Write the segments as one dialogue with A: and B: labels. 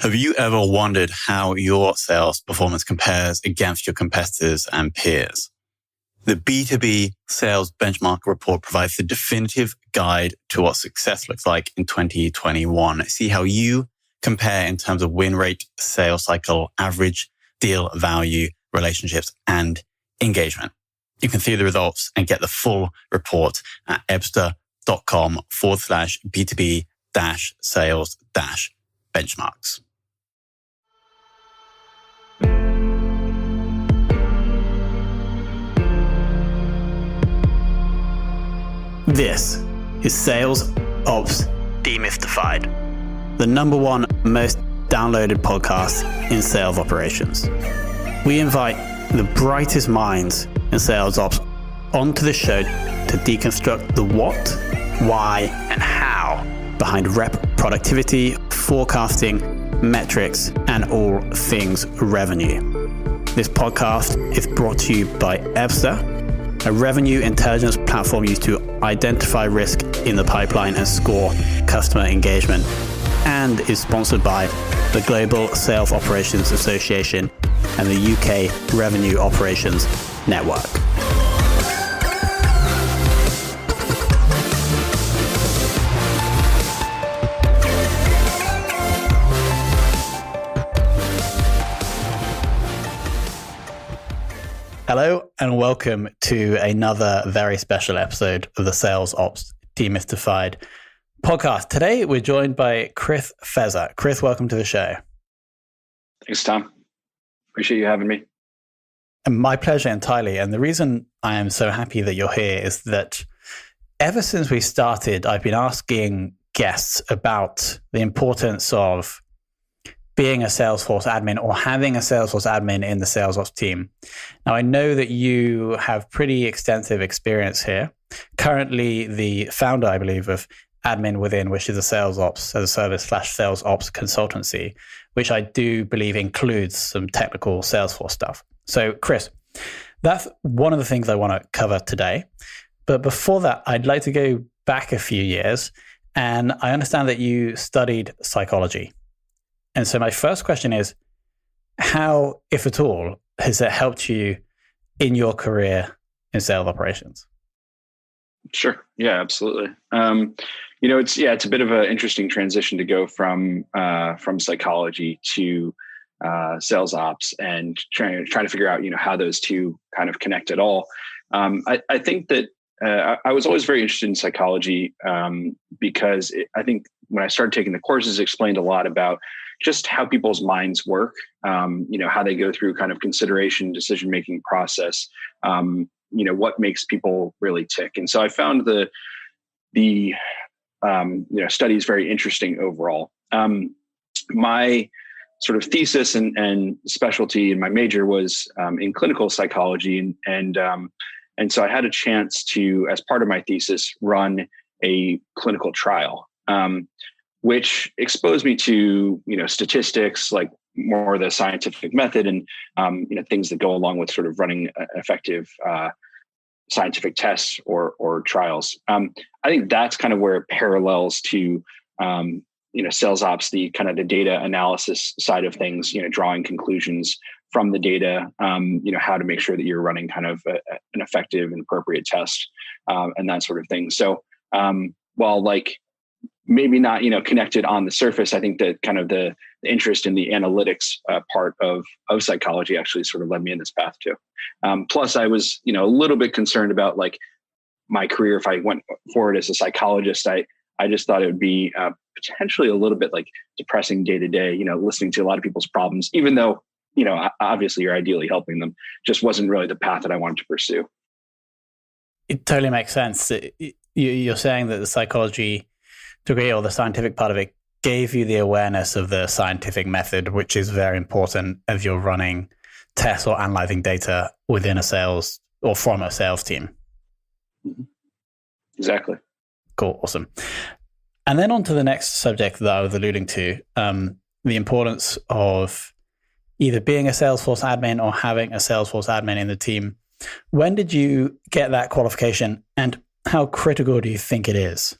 A: Have you ever wondered how your sales performance compares against your competitors and peers? The B2B Sales Benchmark Report provides the definitive guide to what success looks like in 2021. See how you compare in terms of win rate, sales cycle, average deal value, relationships, and engagement. You can see the results and get the full report at ebsta.com/B2B-sales-benchmarks. This is Sales Ops Demystified, the #1 most downloaded podcast in sales operations. We invite the brightest minds in sales ops onto the show to deconstruct the what, why, and how behind rep productivity, forecasting, metrics, and all things revenue. This podcast is brought to you by Fezza, a revenue intelligence platform used to identify risk in the pipeline and score customer engagement, and is sponsored by the Global Sales Operations Association and the UK Revenue Operations Network. Hello and welcome to another very special episode of the Sales Ops Demystified podcast. Today we're joined by Chris Fezza. Chris, welcome to the show.
B: Thanks, Tom. Appreciate you having me.
A: And my pleasure entirely. And the reason I am so happy that you're here is that ever since we started, I've been asking guests about the importance of being a Salesforce admin or having a Salesforce admin in the sales ops team. Now, I know that you have pretty extensive experience here. Currently, the founder, I believe, of AdminWithin, which is a sales ops as a service / sales ops consultancy, which I do believe includes some technical Salesforce stuff. So, Chris, that's one of the things I want to cover today. But before that, I'd like to go back a few years. And I understand that you studied psychology. And so my first question is, how, if at all, has it helped you in your career in sales operations?
B: Sure. Yeah, absolutely. It's a bit of an interesting transition to go from psychology to sales ops and trying to figure out, how those two kind of connect at all. I think that I was always very interested in psychology because I think when I started taking the courses, it explained a lot about just how people's minds work, how they go through kind of consideration, decision-making process, what makes people really tick. And so I found the studies very interesting overall. My sort of thesis and specialty in my major was in clinical psychology. And so I had a chance to, as part of my thesis, run a clinical trial, which exposed me to, statistics, like more the scientific method and, things that go along with sort of running effective scientific tests or trials. I think that's kind of where it parallels to, sales ops, the kind of the data analysis side of things, drawing conclusions from the data, how to make sure that you're running kind of an effective and appropriate test and that sort of thing. So while maybe not, connected on the surface, I think that kind of the interest in the analytics part of psychology actually sort of led me in this path too. Plus I was, a little bit concerned about my career. If I went forward as a psychologist, I just thought it would be potentially a little bit depressing day to day, listening to a lot of people's problems, even though, obviously you're ideally helping them, just wasn't really the path that I wanted to pursue.
A: It totally makes sense. You're saying that the psychology degree or the scientific part of it gave you the awareness of the scientific method, which is very important as you're running tests or analyzing data within a sales or from a sales team.
B: Exactly.
A: Cool. Awesome. And then on to the next subject that I was alluding to, the importance of either being a Salesforce admin or having a Salesforce admin in the team. When did you get that qualification and how critical do you think it is?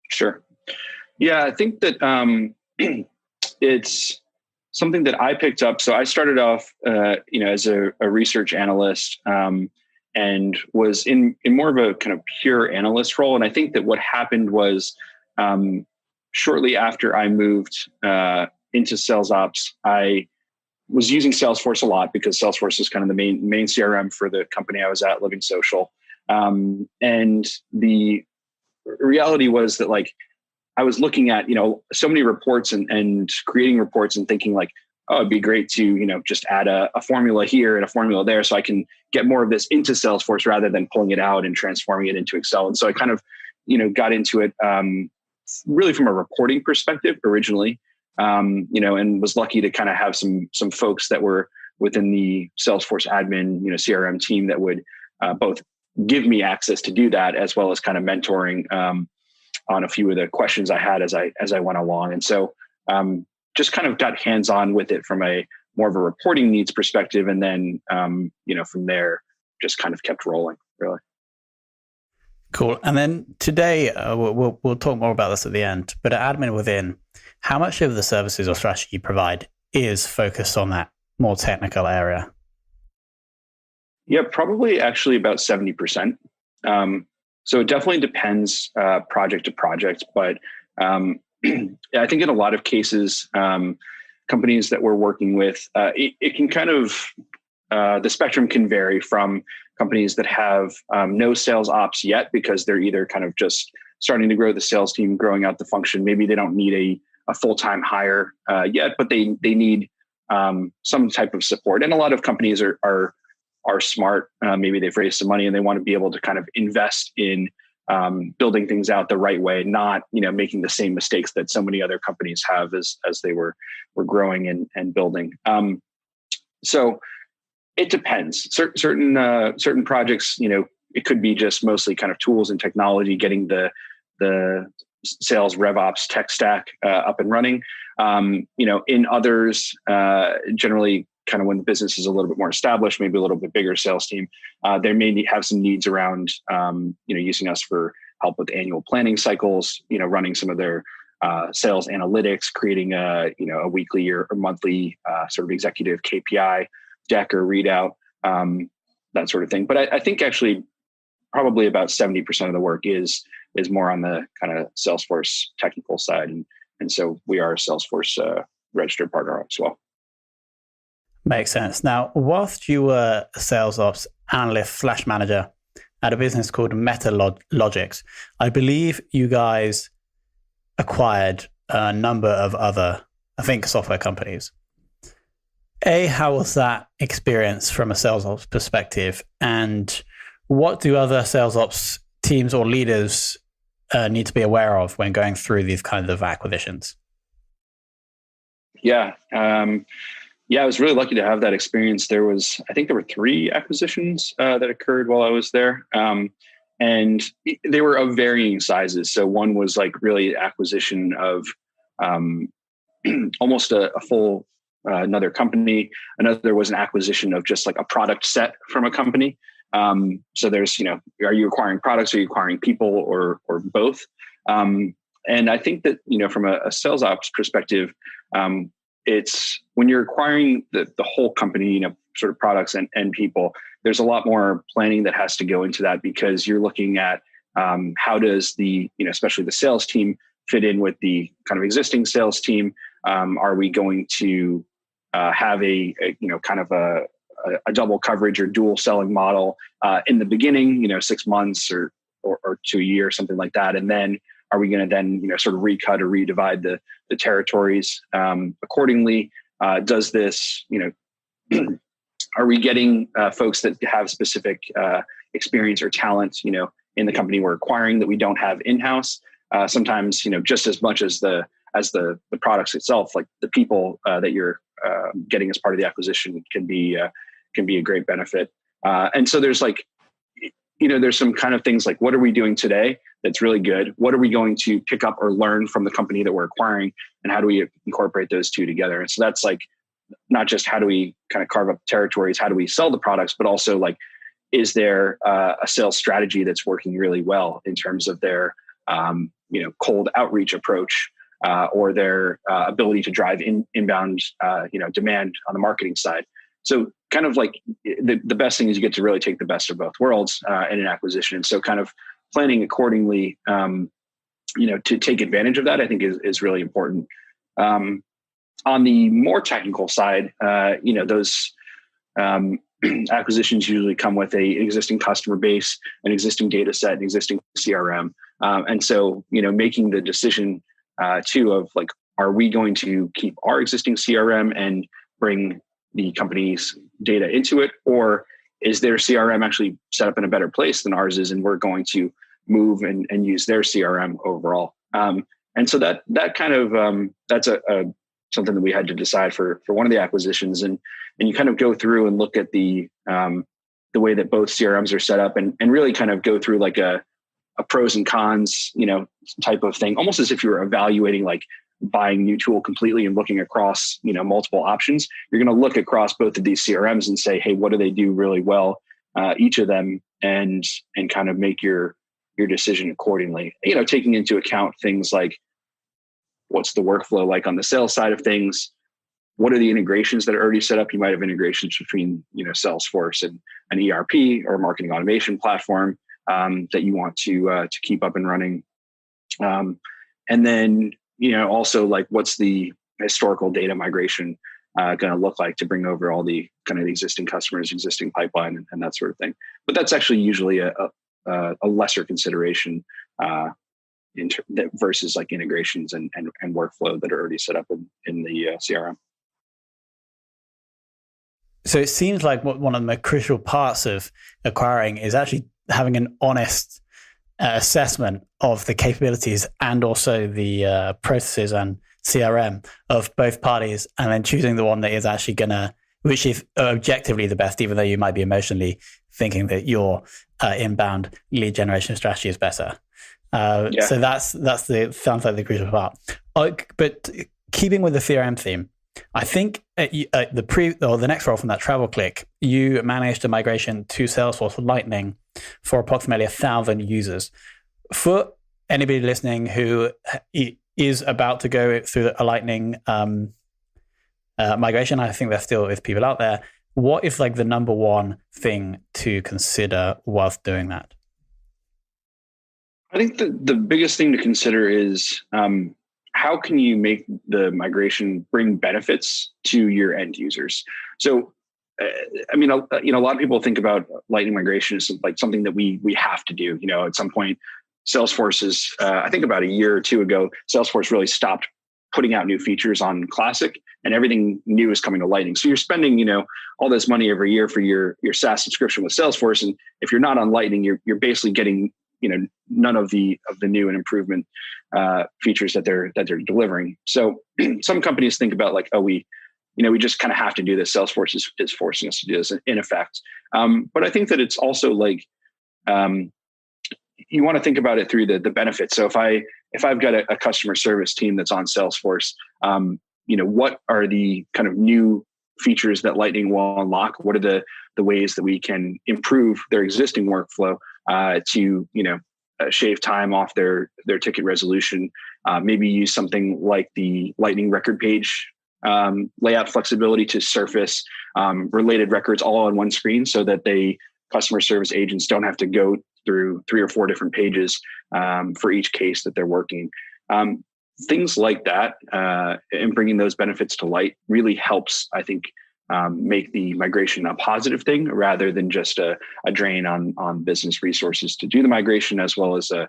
B: Sure. Yeah, I think that it's something that I picked up. So I started off, as a research analyst, and was in more of a kind of pure analyst role. And I think that what happened was, shortly after I moved into sales ops, I was using Salesforce a lot because Salesforce is kind of the main CRM for the company I was at, Living Social. And the reality was that, like, I was looking at, so many reports and creating reports and thinking like, oh, it'd be great to, just add a formula here and a formula there so I can get more of this into Salesforce rather than pulling it out and transforming it into Excel. And so I kind of, got into it really from a reporting perspective originally, and was lucky to kind of have some folks that were within the Salesforce admin, CRM team that would both give me access to do that, as well as kind of mentoring on a few of the questions I had as I went along. And so just kind of got hands-on with it from a more of a reporting needs perspective. And then, from there, just kind of kept rolling, really.
A: Cool. And then today, we'll talk more about this at the end, but at AdminWithin, how much of the services or strategy you provide is focused on that more technical area?
B: Yeah, probably actually about 70%. So it definitely depends project to project, but I think in a lot of cases, companies that we're working with, it can kind of, the spectrum can vary from companies that have no sales ops yet because they're either kind of just starting to grow the sales team, growing out the function. Maybe they don't need a full-time hire yet, but they need some type of support. And a lot of companies are smart. Maybe they've raised some money and they want to be able to kind of invest in building things out the right way, not making the same mistakes that so many other companies have as they were growing and building. So it depends. Certain projects, it could be just mostly kind of tools and technology, getting the sales RevOps tech stack up and running. In others, generally, kind of when the business is a little bit more established, maybe a little bit bigger sales team, they may have some needs around, using us for help with annual planning cycles, running some of their sales analytics, creating a weekly or monthly sort of executive KPI deck or readout, that sort of thing. But I think actually probably about 70% of the work is more on the kind of Salesforce technical side. And so we are a Salesforce registered partner as well.
A: Makes sense. Now, whilst you were a sales ops analyst / manager at a business called Metalogix, I believe you guys acquired a number of other, software companies. How was that experience from a sales ops perspective? And what do other sales ops teams or leaders need to be aware of when going through these kinds of acquisitions?
B: Yeah. I was really lucky to have that experience. I think there were 3 acquisitions that occurred while I was there. And they were of varying sizes. So one was like really acquisition of almost a full another company. Another was an acquisition of just like a product set from a company. So there's, are you acquiring products? Are you acquiring people or both? And I think that, from a sales ops perspective, it's when you're acquiring the whole company, sort of products and people, there's a lot more planning that has to go into that because you're looking at how does the, especially the sales team fit in with the kind of existing sales team. Are we going to have a kind of a double coverage or dual selling model in the beginning, 6 months or to a year, something like that. And then are we going to then, sort of recut or redivide the territories accordingly? Does this, are we getting folks that have specific experience or talent, in the company we're acquiring that we don't have in-house? Sometimes, just as much as the products itself, like the people that you're getting as part of the acquisition can be a great benefit. And so there's there's some kind of things like, what are we doing today that's really good? What are we going to pick up or learn from the company that we're acquiring? And how do we incorporate those two together? And so that's like, not just how do we kind of carve up territories, how do we sell the products, but also like, is there a sales strategy that's working really well in terms of their, cold outreach approach? or their ability to drive inbound demand on the marketing side. So kind of like the best thing is you get to really take the best of both worlds in an acquisition. And so kind of planning accordingly, to take advantage of that, I think is really important. On the more technical side, those acquisitions usually come with a existing customer base, an existing data set, an existing CRM. And so, making the decision too of like, are we going to keep our existing CRM and bring the company's data into it? Or is their CRM actually set up in a better place than ours is, and we're going to move and use their CRM overall? And so that kind of, that's something that we had to decide for one of the acquisitions. And you kind of go through and look at the way that both CRMs are set up and really kind of go through like a pros and cons, type of thing, almost as if you were evaluating like buying a new tool completely and looking across, multiple options. You're going to look across both of these CRMs and say, hey, what do they do really well, each of them, and kind of make your decision accordingly, taking into account things like what's the workflow like on the sales side of things? What are the integrations that are already set up? You might have integrations between, Salesforce and an ERP or a marketing automation platform that you want to keep up and running. And then, also like what's the historical data migration going to look like to bring over all the kind of the existing customers, existing pipeline, and that sort of thing. But that's actually usually a lesser consideration versus like integrations and workflow that are already set up in the CRM.
A: So it seems like one of the most crucial parts of acquiring is actually having an honest assessment of the capabilities and also the processes and CRM of both parties, and then choosing the one that is actually which is objectively the best, even though you might be emotionally thinking that your inbound lead generation strategy is better. So that's sounds like the crucial part. But keeping with the CRM theme, I think the next role from that travel click, you managed a migration to Salesforce Lightning for approximately 1,000 users. For anybody listening who is about to go through a Lightning migration, I think there still is people out there. What is like the number one thing to consider whilst doing that?
B: I think the biggest thing to consider is how can you make the migration bring benefits to your end users? So, a lot of people think about Lightning migration as like something that we have to do. At some point, Salesforce is, I think about a year or two ago, Salesforce really stopped putting out new features on Classic, and everything new is coming to Lightning. So you're spending, all this money every year for your SaaS subscription with Salesforce, and if you're not on Lightning, you're basically getting none of the new and improvement features that they're delivering. So some companies think about like, oh, we just kind of have to do this. Salesforce is forcing us to do this in effect. But I think that it's also like you want to think about it through the benefits. So if I've got a customer service team that's on Salesforce, what are the kind of new features that Lightning will unlock? What are the ways that we can improve their existing workflow to shave time off their ticket resolution? Maybe use something like the Lightning record page layout flexibility to surface related records all on one screen, so that customer service agents don't have to go through 3 or 4 different pages for each case that they're working. Things like that, and bringing those benefits to light really helps, I think, make the migration a positive thing rather than just a drain on business resources to do the migration, as well as a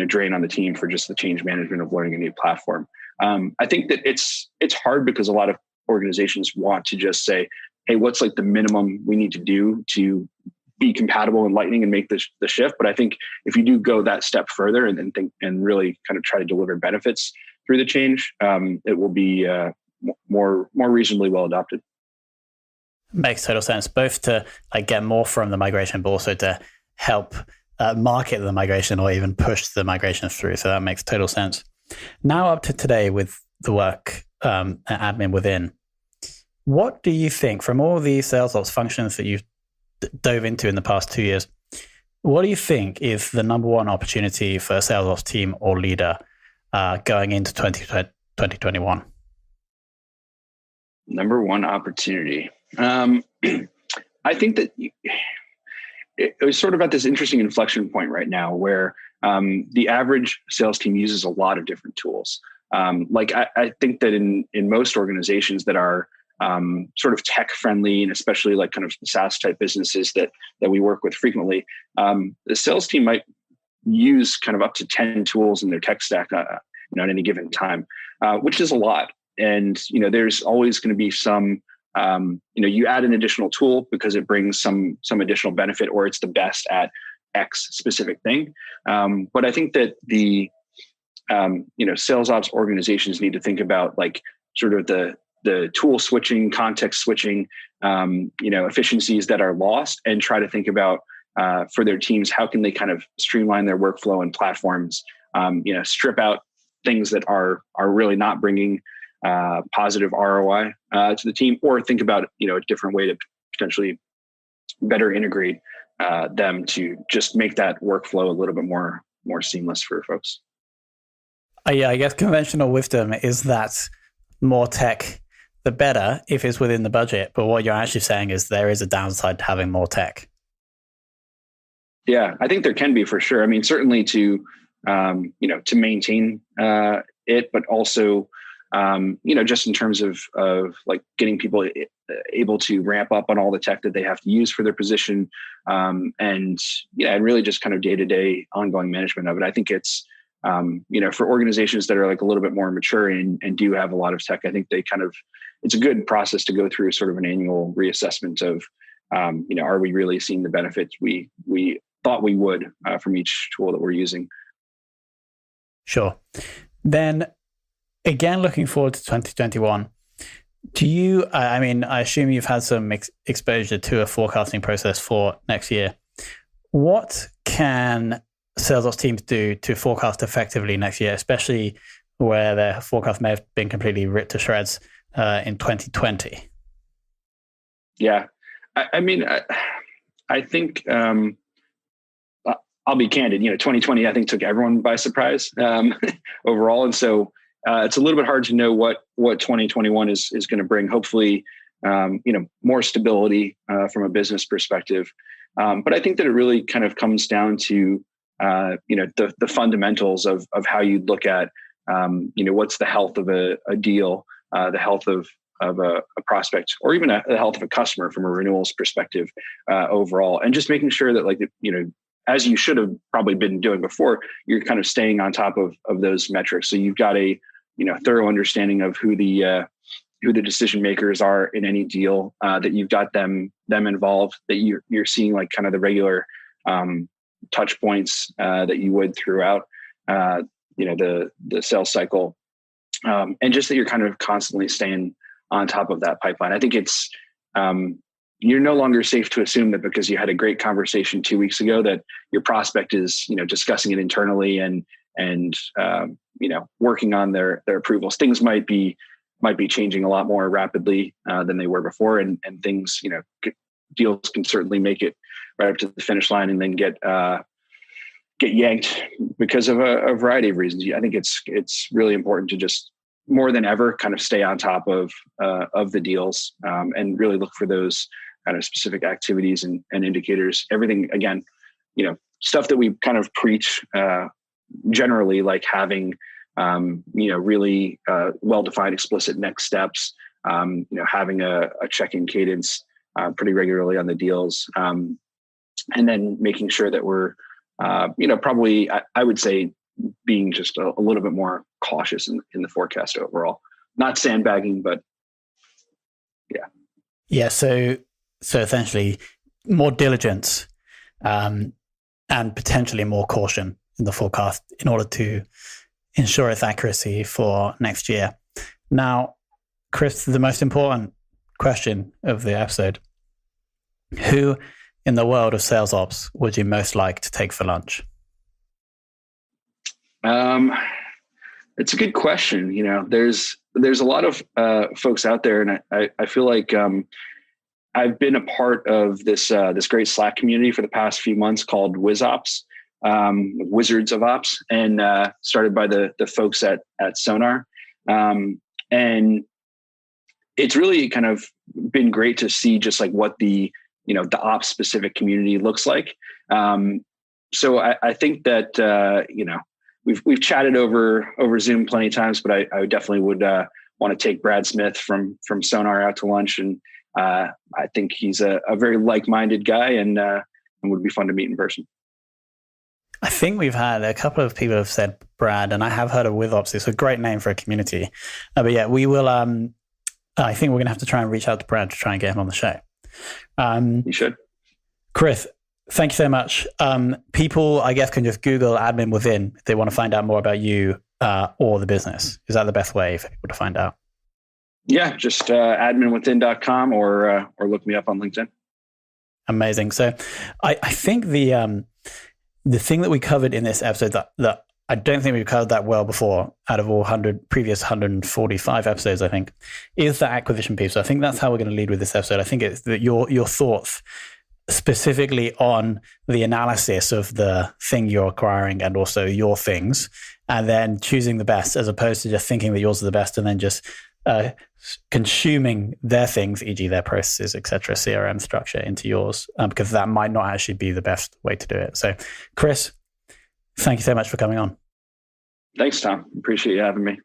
B: drain on the team for just the change management of learning a new platform. I think that it's hard because a lot of organizations want to just say, hey, what's like the minimum we need to do to be compatible in Lightning and make the shift? But I think if you do go that step further and think and really kind of try to deliver benefits through the change, it will be more reasonably well adopted.
A: Makes total sense, both to like get more from the migration, but also to help market the migration or even push the migration through. So that makes total sense. Now up to today with the work at AdminWithin, what do you think from all the sales ops functions that you've dove into in the past 2 years, what do you think is the number one opportunity for a sales ops team or leader going into 2021?
B: Number one opportunity. I think that it was sort of at this interesting inflection point right now where the average sales team uses a lot of different tools. I think that in most organizations that are sort of tech friendly, and especially like kind of SaaS type businesses that we work with frequently, the sales team might use kind of up to 10 tools in their tech stack at any given time, which is a lot. And there's always going to be some you add an additional tool because it brings some additional benefit, or it's the best at X specific thing. But I think that the sales ops organizations need to think about like sort of the tool switching, context switching, efficiencies that are lost, and try to think about for their teams, how can they kind of streamline their workflow and platforms, strip out things that are really not bringing positive ROI to the team, or think about a different way to potentially better integrate them to just make that workflow a little bit more seamless for folks.
A: Yeah, I guess conventional wisdom is that more tech, the better if it's within the budget. But what you're actually saying is there is a downside to having more tech.
B: Yeah, I think there can be for sure. I mean, certainly to maintain it, but also just in terms of like getting people able to ramp up on all the tech that they have to use for their position, and really just kind of day-to-day ongoing management of it. I think it's for organizations that are like a little bit more mature and do have a lot of tech, I think it's a good process to go through sort of an annual reassessment of are we really seeing the benefits we thought we would from each tool that we're using.
A: Sure. Then again, looking forward to 2021, do you, I assume you've had some exposure to a forecasting process for next year. What can sales ops teams do to forecast effectively next year, especially where their forecast may have been completely ripped to shreds in 2020?
B: Yeah. I think I'll be candid, 2020, I think took everyone by surprise overall. And so it's a little bit hard to know what 2021 is going to bring. Hopefully, more stability from a business perspective. But I think that it really kind of comes down to, the fundamentals of how you look at, what's the health of a deal, the health of a prospect, or even the health of a customer from a renewals perspective overall. And just making sure that as you should have probably been doing before, you're kind of staying on top of those metrics. So you've got a thorough understanding of who the decision makers are in any deal, that you've got them involved, that you're seeing like kind of the regular touch points that you would throughout the sales cycle, and just that you're kind of constantly staying on top of that pipeline. I think it's you're no longer safe to assume that because you had a great conversation 2 weeks ago that your prospect is discussing it internally and working on their approvals. Things might be changing a lot more rapidly than they were before, and things deals can certainly make it right up to the finish line and then get yanked because of a variety of reasons. I think it's really important to just more than ever kind of stay on top of the deals and really look for those kind of specific activities and indicators. Everything, again, stuff that we kind of preach generally, like having really well-defined, explicit next steps, having a check-in cadence pretty regularly on the deals, and then making sure that we're probably, I would say, being just a little bit more cautious in the forecast overall. Not sandbagging, but yeah.
A: Yeah, so essentially more diligence and potentially more caution in the forecast in order to ensure its accuracy for next year. Now, Chris, the most important question of the episode: who in the world of sales ops would you most like to take for lunch?
B: It's a good question. There's a lot of folks out there, and I feel like I've been a part of this great Slack community for the past few months called WizOps, Wizards of Ops, and started by the folks at Sonar. And it's really kind of been great to see just like what the ops specific community looks like. So I think that, we've chatted over Zoom plenty of times, but I definitely would want to take Brad Smith from Sonar out to lunch. And I think he's a very like-minded guy and would be fun to meet in person.
A: I think we've had a couple of people have said Brad, and I have heard of WithOps. It's a great name for a community. But yeah, we will, I think we're going to have to try and reach out to Brad to try and get him on the show.
B: You should.
A: Chris, thank you so much. People, I guess, can just Google AdminWithin if they want to find out more about you or the business. Is that the best way for people to find out?
B: Yeah, just adminwithin.com or look me up on LinkedIn.
A: Amazing. So I think the thing that we covered in this episode that I don't think we've covered that well before out of all previous 145 episodes, I think, is the acquisition piece. So I think that's how we're going to lead with this episode. I think it's that your thoughts specifically on the analysis of the thing you're acquiring and also your things, and then choosing the best as opposed to just thinking that yours are the best and then just consuming their things, e.g. their processes, etc., CRM structure into yours, because that might not actually be the best way to do it. So, Chris, thank you so much for coming on.
B: Thanks, Tom. Appreciate you having me.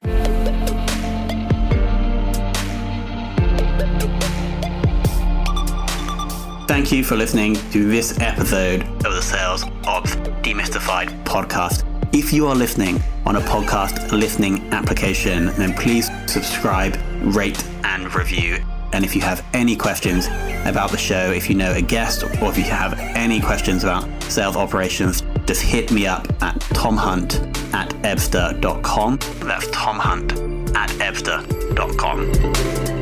A: Thank you for listening to this episode of the Sales Ops Demystified Podcast. If you are listening on a podcast listening application, then please subscribe, rate, and review. And if you have any questions about the show, if you know a guest, or if you have any questions about sales operations, just hit me up at tomhunt@ebster.com. That's tomhunt@ebster.com.